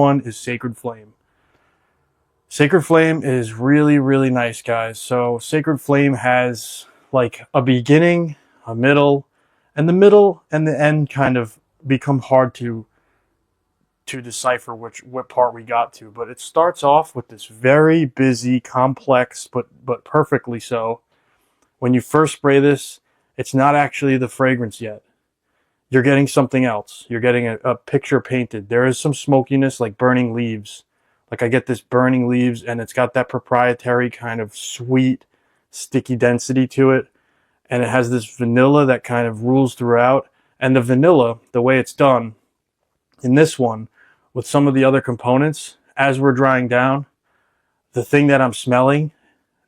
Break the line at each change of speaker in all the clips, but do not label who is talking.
One is Sacred Flame. Sacred Flame is really, really nice, guys. So Sacred Flame has like a beginning, a middle, and the middle and the end kind of become hard to decipher what part we got to. But it starts off with this very busy, complex, but perfectly so. When you first spray this, it's not actually the fragrance yet. You're getting something else. You're getting a picture painted. There is some smokiness, like burning leaves. Like I get this burning leaves, and it's got that proprietary kind of sweet, sticky density to it. And it has this vanilla that kind of rules throughout. And the vanilla, the way it's done in this one, with some of the other components, as we're drying down, the thing that I'm smelling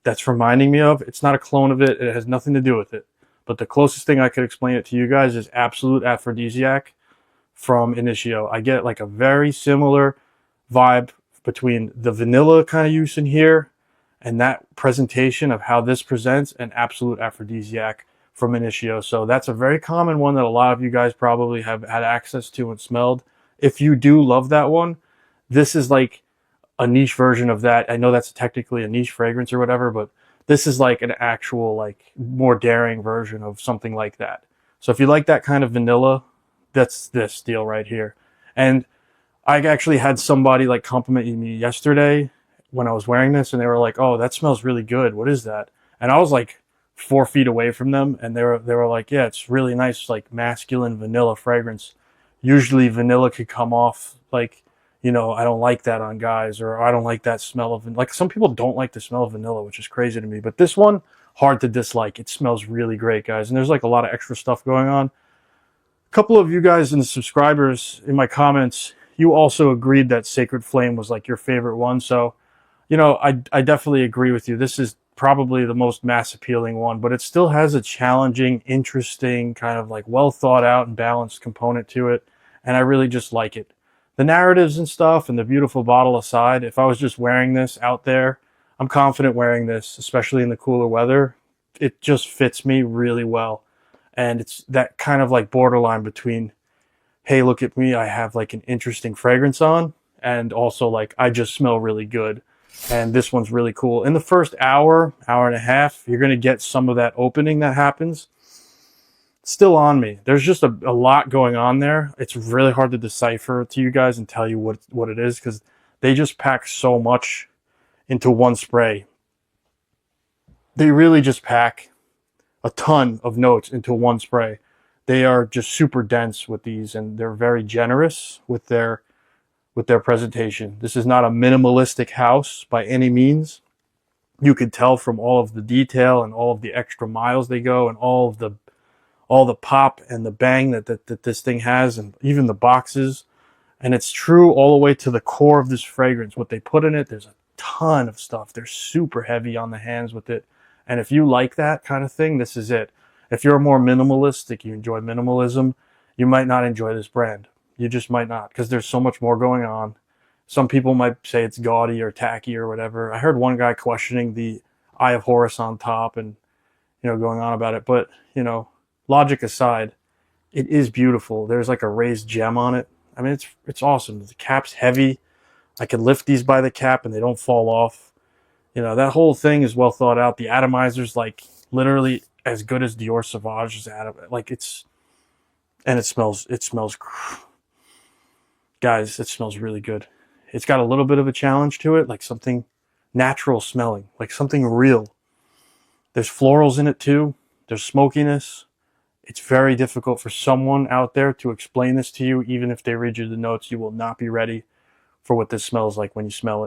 that's reminding me of, it's not a clone of it. It has nothing to do with it. But the closest thing I could explain it to you guys is Absolute Aphrodisiac from Initio. I get like a very similar vibe between the vanilla kind of use in here and that presentation of how this presents an Absolute Aphrodisiac from Initio. So that's a very common one that a lot of you guys probably have had access to and smelled. If you do love that one, this is like a niche version of that. I know that's technically a niche fragrance or whatever, but this is like an actual, like, more daring version of something like that. So if you like that kind of vanilla, that's this deal right here. And I actually had somebody like complimenting me yesterday when I was wearing this, and they were like, "Oh, that smells really good. What is that?" And I was like 4 feet away from them, and they were like, "Yeah, it's really nice, like masculine vanilla fragrance. Usually vanilla could come off like, I don't like that on guys, or I don't like that smell of, like, some people don't like the smell of vanilla, which is crazy to me. But this one, hard to dislike. It smells really great, guys. And there's like a lot of extra stuff going on. A couple of you guys and the subscribers in my comments, you also agreed that Sacred Flame was like your favorite one. So, I definitely agree with you. This is probably the most mass appealing one, but it still has a challenging, interesting, kind of like well thought out and balanced component to it. And I really just like it. The narratives and stuff and the beautiful bottle aside, if I was just wearing this out there, I'm confident wearing this, especially in the cooler weather. It just fits me really well. And it's that kind of like borderline between, hey, look at me, I have like an interesting fragrance on, and also like I just smell really good. And this one's really cool. In the first hour, hour and a half, you're going to get some of that opening that happens. Still on me. There's just a lot going on there. It's really hard to decipher to you guys and tell you what it is, because they just pack so much into one spray. They really just pack a ton of notes into one spray. They are just super dense with these, and they're very generous with their presentation. This is not a minimalistic house by any means. You could tell from all of the detail and all of the extra miles they go, and all the pop and the bang that this thing has, and even the boxes. And it's true all the way to the core of this fragrance. What they put in it, there's a ton of stuff. They're super heavy on the hands with it. And if you like that kind of thing, this is it. If you're more minimalistic, you enjoy minimalism, you might not enjoy this brand. You just might not, because there's so much more going on. Some people might say it's gaudy or tacky or whatever. I heard one guy questioning the Eye of Horus on top and, going on about it. But, logic aside, it is beautiful. There's like a raised gem on it. I mean, it's awesome. The cap's heavy. I can lift these by the cap and they don't fall off. That whole thing is well thought out. The atomizer's like literally as good as Dior Sauvage's atom. Like it smells, guys, it smells really good. It's got a little bit of a challenge to it, like something natural smelling, like something real. There's florals in it too. There's smokiness. It's very difficult for someone out there to explain this to you. Even if they read you the notes, you will not be ready for what this smells like when you smell it.